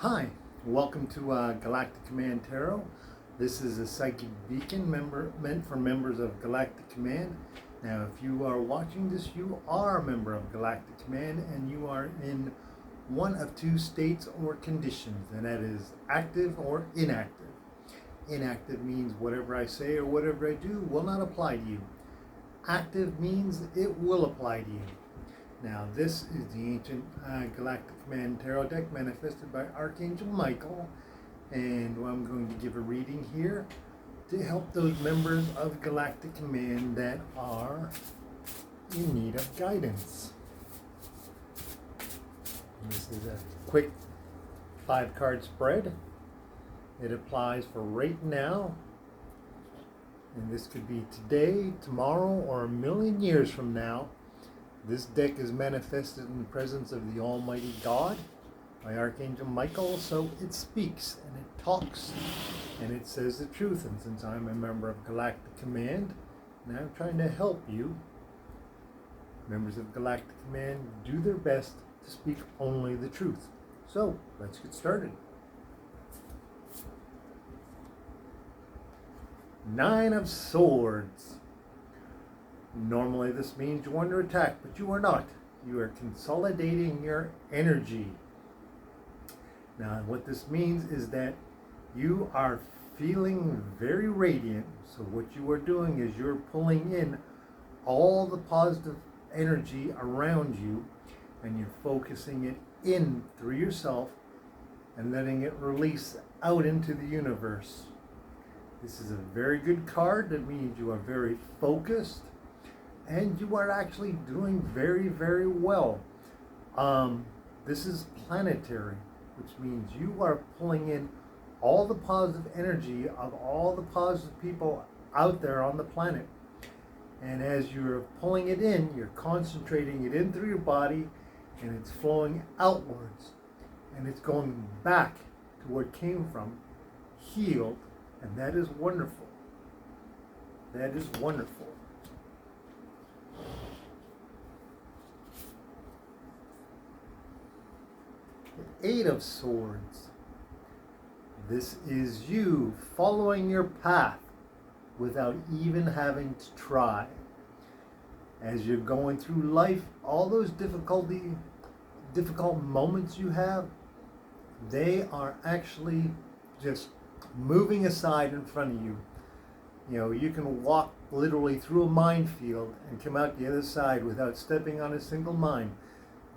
Hi, welcome to Galactic Command Tarot. This is a psychic beacon meant for members of Galactic Command. Now, if you are watching this, you are a member of Galactic Command and you are in one of two states or conditions, and that is active or inactive. Inactive means whatever I say or whatever I do will not apply to you. Active means it will apply to you. Now, this is the ancient Galactic Command Tarot deck manifested by Archangel Michael, and I'm going to give a reading here to help those members of Galactic Command that are in need of guidance. And this is a quick 5-card spread. It applies for right now, and this could be today, tomorrow, or a million years from now. This deck is manifested in the presence of the Almighty God by Archangel Michael, so it speaks and it talks and it says the truth. And since I'm a member of Galactic Command and I'm trying to help you, members of Galactic Command do their best to speak only the truth. So let's get started. 9 of Swords. Normally this means you're under attack, but you are not. You are consolidating your energy. Now, what this means is that you are feeling very radiant. So what you are doing is you're pulling in all the positive energy around you, and you're focusing it in through yourself and letting it release out into the universe. This is a very good card. That means you are very focused and you are actually doing very, very well. This is planetary, which means you are pulling in all the positive energy of all the positive people out there on the planet. And as you're pulling it in, you're concentrating it in through your body, and it's flowing outwards. And it's going back to where it came from, healed, and that is wonderful. That is wonderful. The 8 of Swords. This is you following your path without even having to try. As you're going through life, all those difficult moments you have, they are actually just moving aside in front of you. You know, you can walk literally through a minefield and come out the other side without stepping on a single mine.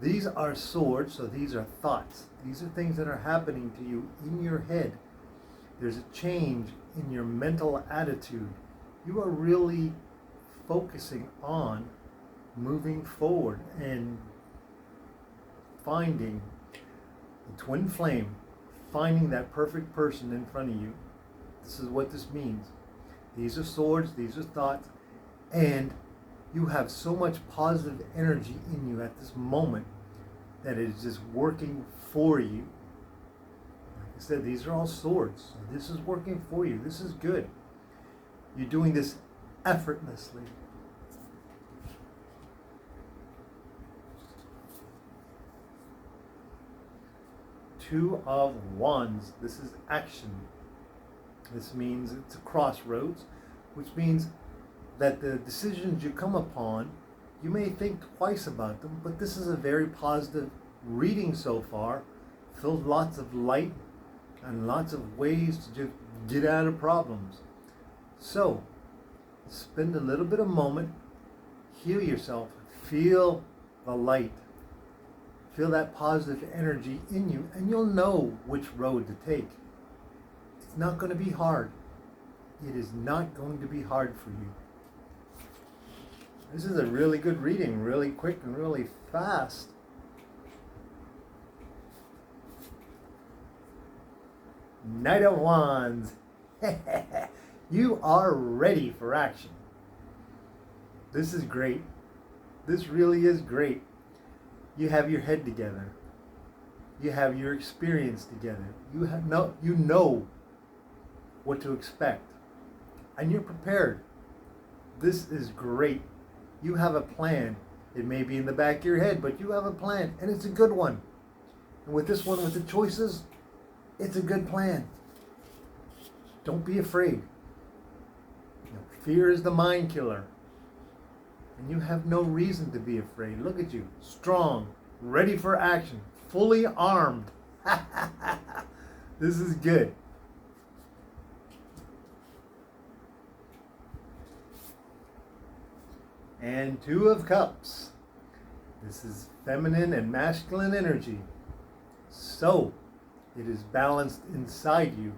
These are swords, so these are thoughts. These are things that are happening to you in your head. There's a change in your mental attitude. You are really focusing on moving forward and finding the twin flame, finding that perfect person in front of you. This is what this means. These are swords, these are thoughts, and you have so much positive energy in you at this moment that it is just working for you. Like I said, these are all swords. So this is working for you. This is good. You're doing this effortlessly. Two of Wands. This is action. This means it's a crossroads, which means that the decisions you come upon, you may think twice about them, but this is a very positive reading so far, filled lots of light and lots of ways to just get out of problems. So, spend a little bit of moment, heal yourself, feel the light, feel that positive energy in you, and you'll know which road to take. It's not going to be hard. It is not going to be hard for you. This is a really good reading, really quick and really fast. Knight of Wands. You are ready for action. This is great. This really is great. You have your head together. You have your experience together. You know what to expect. And you're prepared. This is great. You have a plan. It may be in the back of your head, but you have a plan, and it's a good one. And with this one, with the choices, It's a good plan. Don't be afraid. Fear is the mind killer. And you have no reason to be afraid. Look at you, strong, ready for action, fully armed. This is good. And Two of Cups. This is feminine and masculine energy. So, it is balanced inside you.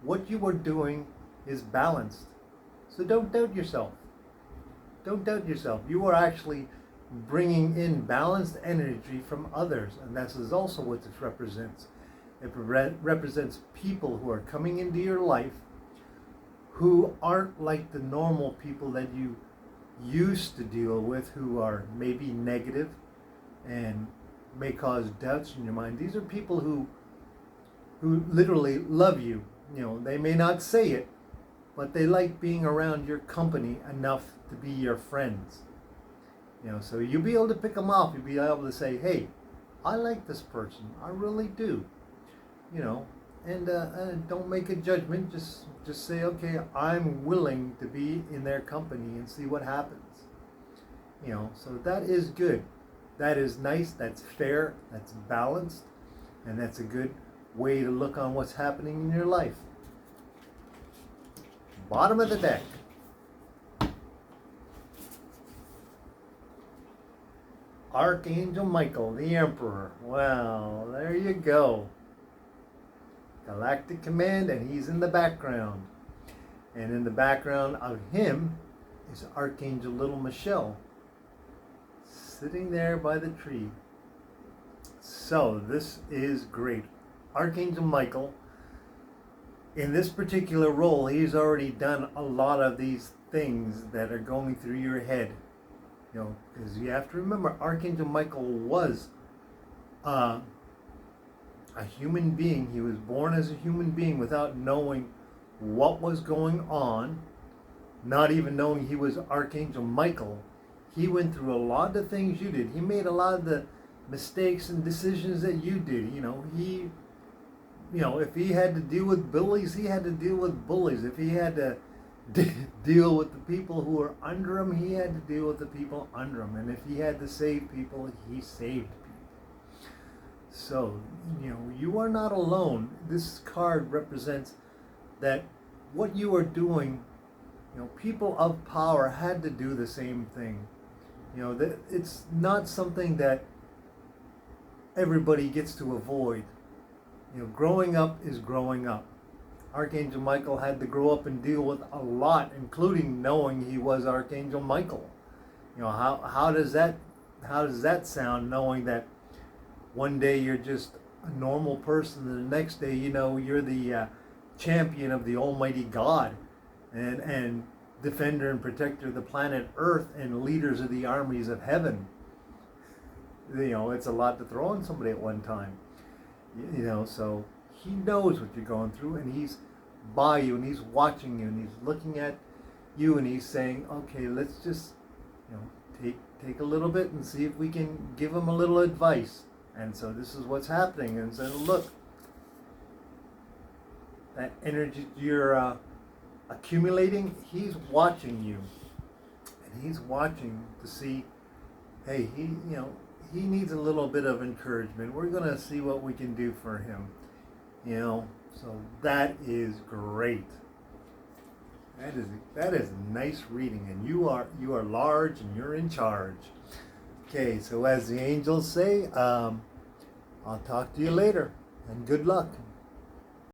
What you are doing is balanced. So don't doubt yourself. Don't doubt yourself. You are actually bringing in balanced energy from others. And this is also what this represents. It represents people who are coming into your life who aren't like the normal people that you used to deal with, who are maybe negative and may cause doubts in your mind. These are people who literally love you. You know, they may not say it, but they like being around your company enough to be your friends. You know, so you'll be able to pick them off. You'll be able to say, hey, I like this person. I really do. You know, and don't make a judgment. Just say, okay, I'm willing to be in their company and see what happens. You know, so that is good. That is nice. That's fair. That's balanced. And that's a good way to look on what's happening in your life. Bottom of the deck. Archangel Michael, the Emperor. Well, there you go. Galactic Command, and he's in the background. And in the background of him is Archangel Little Michelle, sitting there by the tree. So this is great. Archangel Michael, in this particular role, he's already done a lot of these things that are going through your head. You know, because you have to remember, Archangel Michael was a human being. He was born as a human being without knowing what was going on, not even knowing he was Archangel Michael. He went through a lot of the things you did. He made a lot of the mistakes and decisions that you did. You know, if he had to deal with bullies, he had to deal with bullies. If he had to deal with the people who were under him, he had to deal with the people under him. And if he had to save people, he saved people. So, you know, you are not alone. This card represents that what you are doing, you know, people of power had to do the same thing. You know, that it's not something that everybody gets to avoid. You know, growing up is growing up. Archangel Michael had to grow up and deal with a lot, including knowing he was Archangel Michael. You know, how does that sound, knowing that one day you're just a normal person and the next day, you know, you're the champion of the Almighty God and defender and protector of the planet Earth and leaders of the armies of heaven. You know, it's a lot to throw on somebody at one time. You know, so he knows what you're going through, and he's by you, and he's watching you, and he's looking at you, and he's saying, okay, let's just, you know, take a little bit and see if we can give him a little advice. And so this is what's happening. And so look, that energy you're accumulating, he's watching you, and he's watching to see, hey, he needs a little bit of encouragement. We're going to see what we can do for him. You know, so that is great. That is a nice reading, and you are large and you're in charge. Okay, so as the angels say, I'll talk to you later, and good luck.